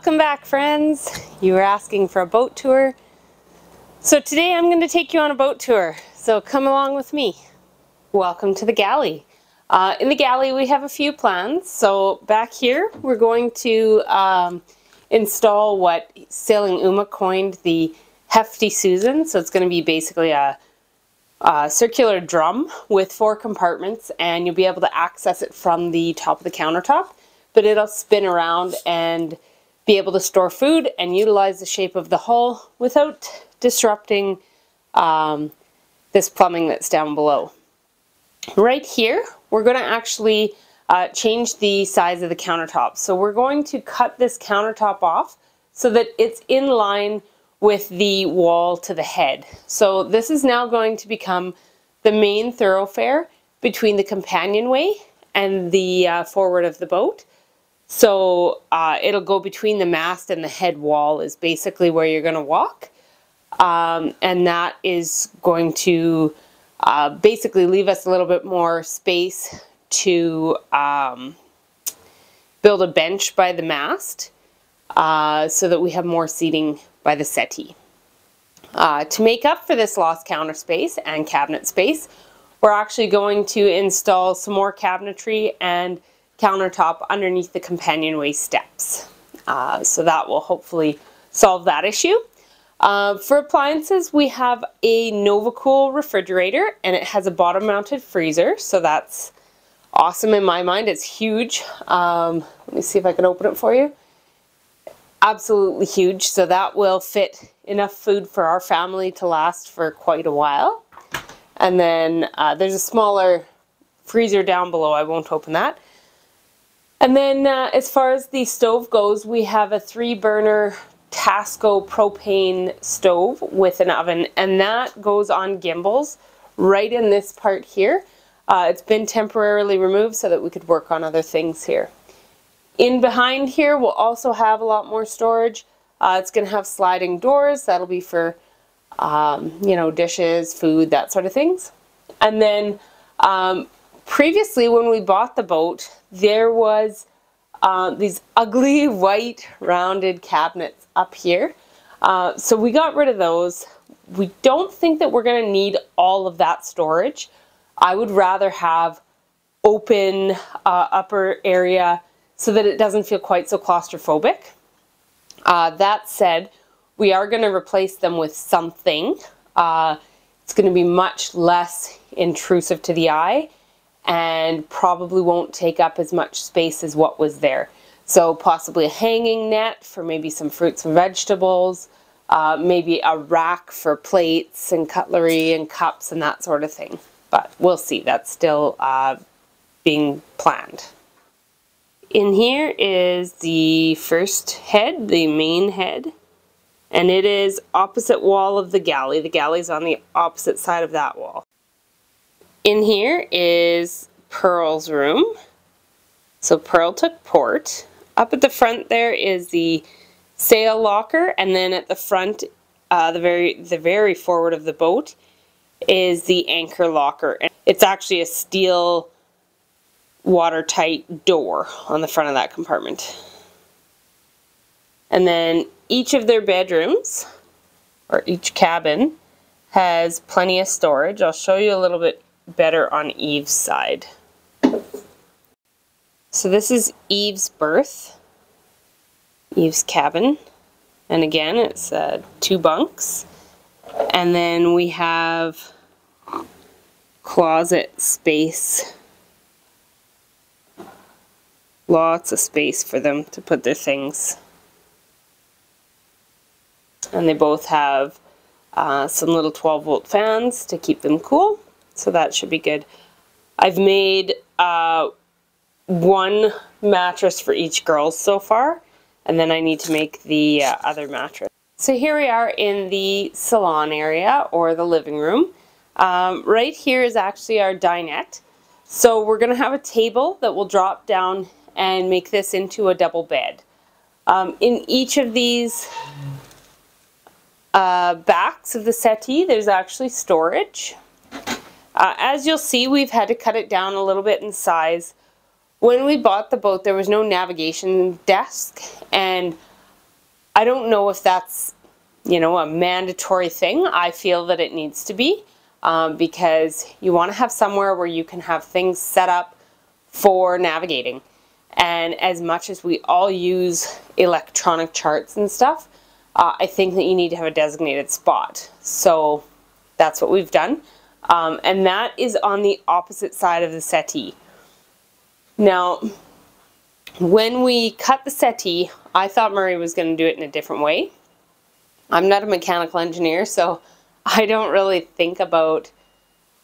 Welcome back, friends. You were asking for a boat tour. So today I'm going to take you on a boat tour. So come along with me. Welcome to the Galley. In the Galley we have a few plans. So back here we're going to install what Sailing Uma coined the Hefty Susan. So it's going to be basically a circular drum with 4 compartments, and you'll be able to access it from the top of the countertop, but it'll spin around and be able to store food and utilize the shape of the hull without disrupting this plumbing that's down below. Right here we're going to actually change the size of the countertop. So we're going to cut this countertop off so that it's in line with the wall to the head. So this is now going to become the main thoroughfare between the companionway and the forward of the boat. So it'll go between the mast and the head wall is basically where you're going to walk. And that is going to basically leave us a little bit more space to build a bench by the mast so that we have more seating by the settee. To make up for this lost counter space and cabinet space, we're actually going to install some more cabinetry and countertop underneath the companionway steps. So that will hopefully solve that issue. For appliances, we have a NovaCool refrigerator, and it has a bottom mounted freezer, so that's awesome in my mind. It's huge. Let me see if I can open it for you. Absolutely huge, so that will fit enough food for our family to last for quite a while. And then there's a smaller freezer down below. I won't open that. And then as far as the stove goes, we have a 3-burner Tasco propane stove with an oven, and that goes on gimbals right in this part here. It's been temporarily removed so that we could work on other things here. In behind here we'll also have a lot more storage. It's going to have sliding doors. That'll be for you know, dishes, food, that sort of things. And then previously when we bought the boat, there was these ugly white rounded cabinets up here. So we got rid of those. We don't think that we're going to need all of that storage. I would rather have open upper area so that it doesn't feel quite so claustrophobic. That said, we are going to replace them with something. It's going to be much less intrusive to the eye and probably won't take up as much space as what was there. So possibly a hanging net for maybe some fruits and vegetables, maybe a rack for plates and cutlery and cups and that sort of thing. But we'll see, that's still being planned. In here is the first head, the main head, and it is opposite wall of the galley. The galley's on the opposite side of that wall. In here is Pearl's room. So Pearl took port. Up at the front there is the sail locker, and then at the front, the very forward of the boat is the anchor locker. It's actually a steel watertight door on the front of that compartment. And then each of their bedrooms, or each cabin, has plenty of storage. I'll show you a little bit better on Eve's side. So this is Eve's berth, Eve's cabin, and again it's 2 bunks, and then we have closet space, lots of space for them to put their things, and they both have some little 12-volt fans to keep them cool. So that should be good. I've made 1 mattress for each girl so far, and then I need to make the other mattress. So here we are in the salon area, or the living room. Right here is actually our dinette. So we're going to have a table that will drop down and make this into a double bed. In each of these backs of the settee, there's actually storage. As you'll see, we've had to cut it down a little bit in size. When we bought the boat, there was no navigation desk, and I don't know if that's, you know, a mandatory thing. I feel that it needs to be because you want to have somewhere where you can have things set up for navigating. And as much as we all use electronic charts and stuff, I think that you need to have a designated spot. So that's what we've done. And that is on the opposite side of the settee. Now, when we cut the settee, I thought Murray was going to do it in a different way. I'm not a mechanical engineer, so I don't really think about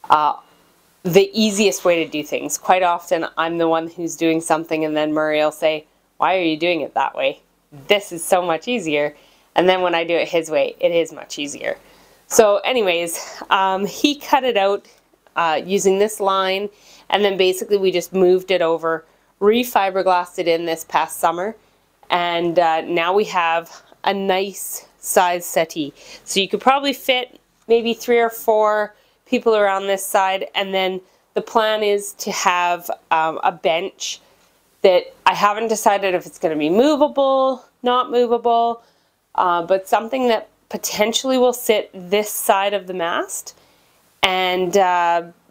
the easiest way to do things. Quite often, I'm the one who's doing something, and then Murray will say, "Why are you doing it that way? This is so much easier." And then when I do it his way, it is much easier. So anyways, he cut it out using this line, and then basically we just moved it over, refiberglassed it in this past summer, and now we have a nice size settee. So you could probably fit maybe 3 or 4 people around this side, and then the plan is to have a bench that I haven't decided if it's going to be movable, not movable, but something that potentially will sit this side of the mast, and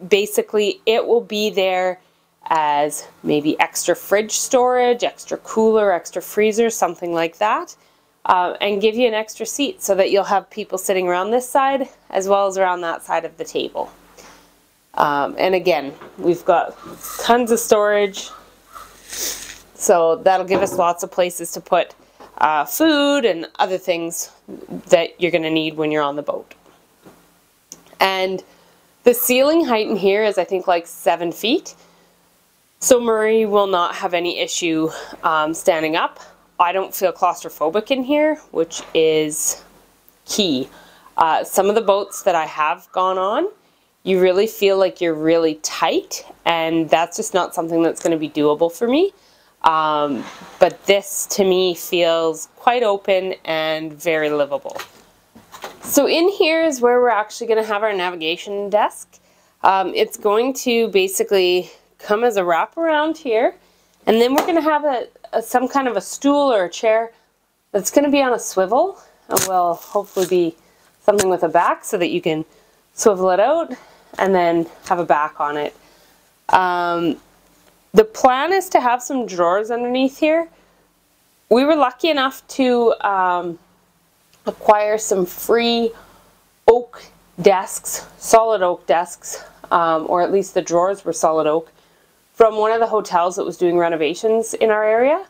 basically it will be there as maybe extra fridge storage, extra cooler, extra freezer, something like that, and give you an extra seat so that you'll have people sitting around this side as well as around that side of the table. And again, we've got tons of storage, so that'll give us lots of places to put food and other things that you're going to need when you're on the boat. And the ceiling height in here is, I think, like 7 feet. So Murray will not have any issue standing up. I don't feel claustrophobic in here, which is key. Some of the boats that I have gone on, you really feel like you're really tight, and that's just not something that's going to be doable for me. But this to me feels quite open and very livable. So in here is where we're actually going to have our navigation desk. It's going to basically come as a wraparound here, and then we're going to have some kind of a stool or a chair that's going to be on a swivel, and will hopefully be something with a back so that you can swivel it out and then have a back on it. The plan is to have some drawers underneath here. We were lucky enough to acquire some free oak desks, solid oak desks, or at least the drawers were solid oak, from one of the hotels that was doing renovations in our area.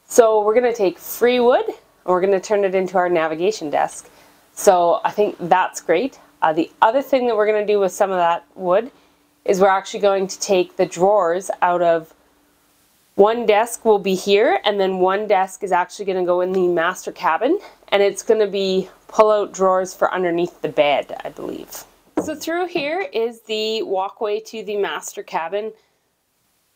So we're going to take free wood and we're going to turn it into our navigation desk. So I think that's great. The other thing that we're going to do with some of that wood is we're actually going to take the drawers out of, one desk will be here, and then one desk is actually going to go in the master cabin, and it's going to be pull-out drawers for underneath the bed, I believe. So through here is the walkway to the master cabin.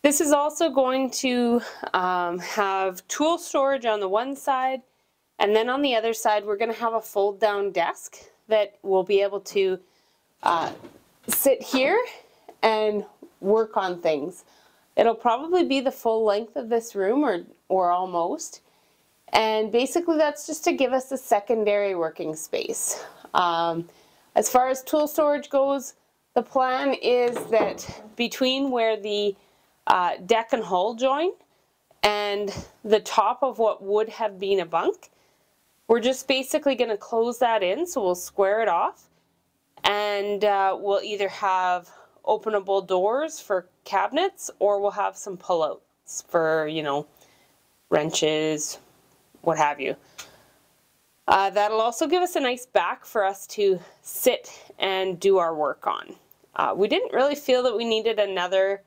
This is also going to have tool storage on the one side, and then on the other side we're going to have a fold-down desk that will be able to sit here and work on things. It'll probably be the full length of this room, or almost. And basically that's just to give us a secondary working space. As far as tool storage goes, the plan is that between where the deck and hull join and the top of what would have been a bunk, we're just basically going to close that in, so we'll square it off, and we'll either have openable doors for cabinets, or we'll have some pull-outs for, you know, wrenches, what have you. That'll also give us a nice back for us to sit and do our work on. We didn't really feel that we needed another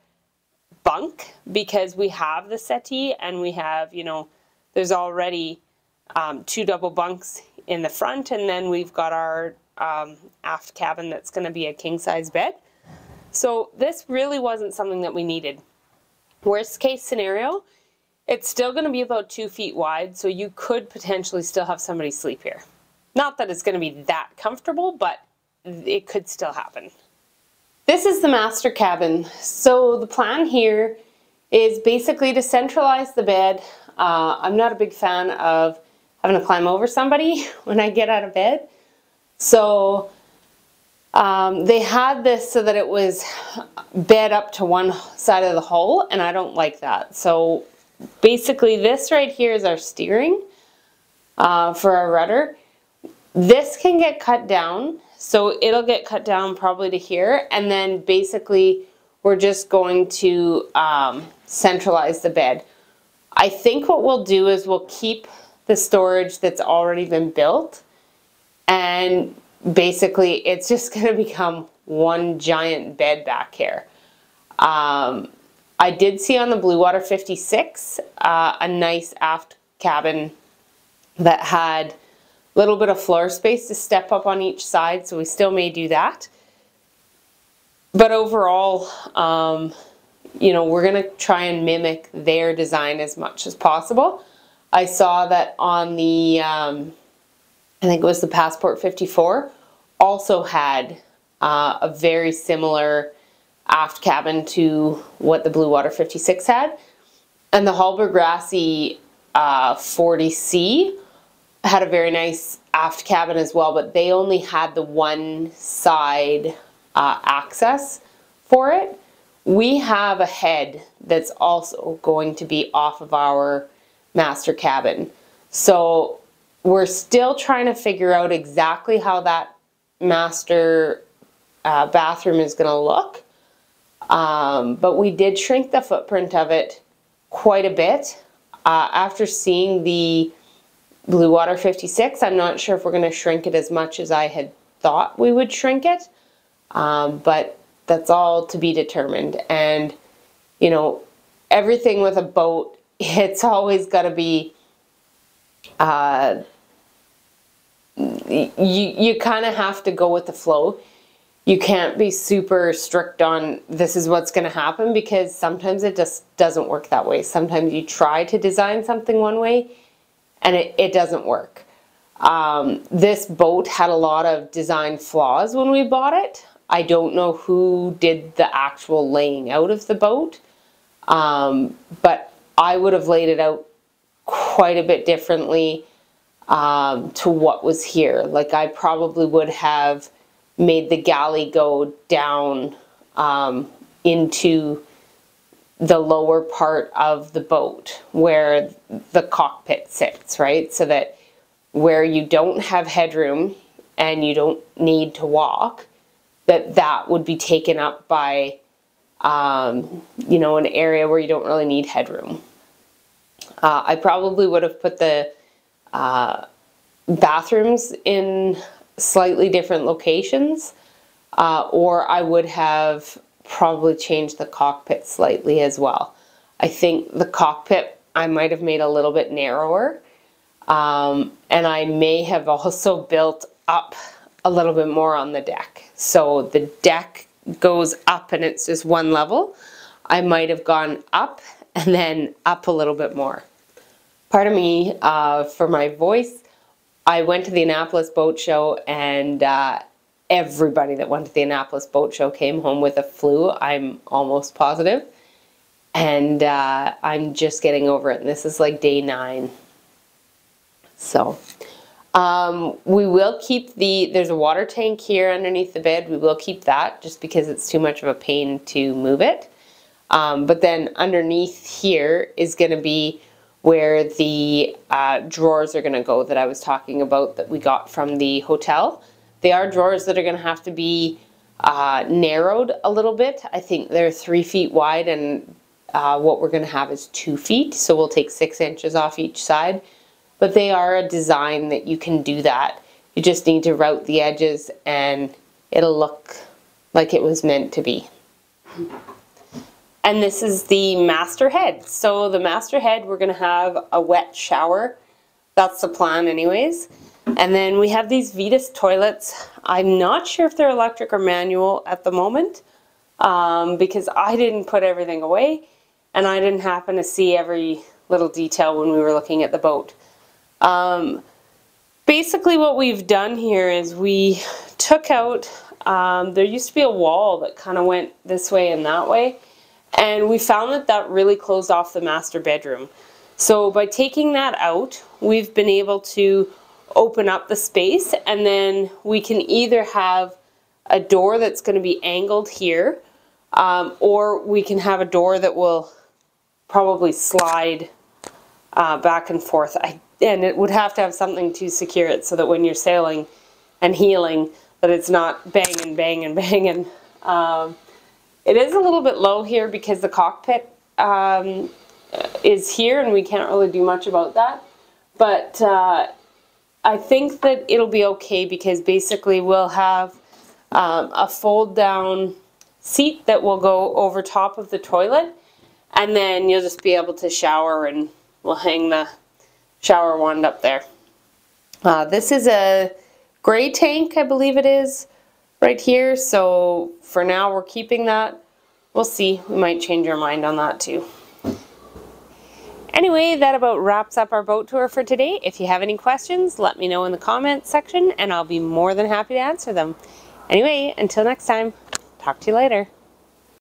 bunk because we have the settee, and we have, you know, there's already 2 double bunks in the front, and then we've got our aft cabin that's going to be a king-size bed. So this really wasn't something that we needed. Worst case scenario, it's still going to be about 2 feet wide, so you could potentially still have somebody sleep here. Not that it's going to be that comfortable, but it could still happen. This is the master cabin. So the plan here is basically to centralize the bed. I'm not a big fan of having to climb over somebody when I get out of bed. So they had this so that it was bed up to one side of the hull, and I don't like that. So basically this right here is our steering for our rudder. This can get cut down, so it'll get cut down probably to here, and then basically we're just going to centralize the bed. I think what we'll do is we'll keep the storage that's already been built, and basically it's just going to become one giant bed back here. I did see on the Blue Water 56 a nice aft cabin that had a little bit of floor space to step up on each side, so we still may do that. But overall, you know, we're going to try and mimic their design as much as possible. I saw that on the, I think it was the Passport 54, also had a very similar aft cabin to what the Blue Water 56 had. And the Hallberg Rassy 40C had a very nice aft cabin as well, but they only had the one side access for it. We have a head that's also going to be off of our master cabin. So we're still trying to figure out exactly how that master bathroom is going to look. But we did shrink the footprint of it quite a bit. After seeing the Blue Water 56, I'm not sure if we're going to shrink it as much as I had thought we would shrink it. But that's all to be determined. And, you know, everything with a boat, it's always got to be, you kind of have to go with the flow. You can't be super strict on this is what's going to happen, because sometimes it just doesn't work that way. Sometimes you try to design something one way and it doesn't work. This boat had a lot of design flaws when we bought it. I don't know who did the actual laying out of the boat, but I would have laid it out quite a bit differently to what was here. Like, I probably would have made the galley go down into the lower part of the boat where the cockpit sits, right? So that where you don't have headroom and you don't need to walk, that would be taken up by, you know, an area where you don't really need headroom. I probably would have put the bathrooms in slightly different locations, or I would have probably changed the cockpit slightly as well. I think the cockpit I might have made a little bit narrower, and I may have also built up a little bit more on the deck. So the deck goes up and it's just one level. I might have gone up and then up a little bit more. Pardon me for my voice. I went to the Annapolis Boat Show, and everybody that went to the Annapolis Boat Show came home with a flu, I'm almost positive. And I'm just getting over it. And this is like day 9. So we will keep there's a water tank here underneath the bed. We will keep that just because it's too much of a pain to move it. But then underneath here is going to be where the drawers are going to go that I was talking about that we got from the hotel. They are drawers that are going to have to be narrowed a little bit. I think they're 3 feet wide, and what we're going to have is 2 feet. So we'll take 6 inches off each side. But they are a design that you can do that. You just need to route the edges and it'll look like it was meant to be. And this is the master head. So the master head, we're going to have a wet shower. That's the plan anyways. And then we have these Vetus toilets. I'm not sure if they're electric or manual at the moment, because I didn't put everything away and I didn't happen to see every little detail when we were looking at the boat. Basically what we've done here is we took out, there used to be a wall that kind of went this way and that way, and we found that really closed off the master bedroom. So by taking that out, we've been able to open up the space, and then we can either have a door that's going to be angled here, or we can have a door that will probably slide back and forth. And it would have to have something to secure it so that when you're sailing and heeling, that it's not banging, banging, banging. It is a little bit low here because the cockpit is here and we can't really do much about that. But I think that it'll be okay because basically we'll have a fold down seat that will go over top of the toilet, and then you'll just be able to shower, and we'll hang the shower wand up there. This is a gray tank, I believe it is, right here. So for now we're keeping that. We'll see, we might change our mind on that too. Anyway, that about wraps up our boat tour for today. If you have any questions, let me know in the comments section and I'll be more than happy to answer them. Anyway, until next time, talk to you later.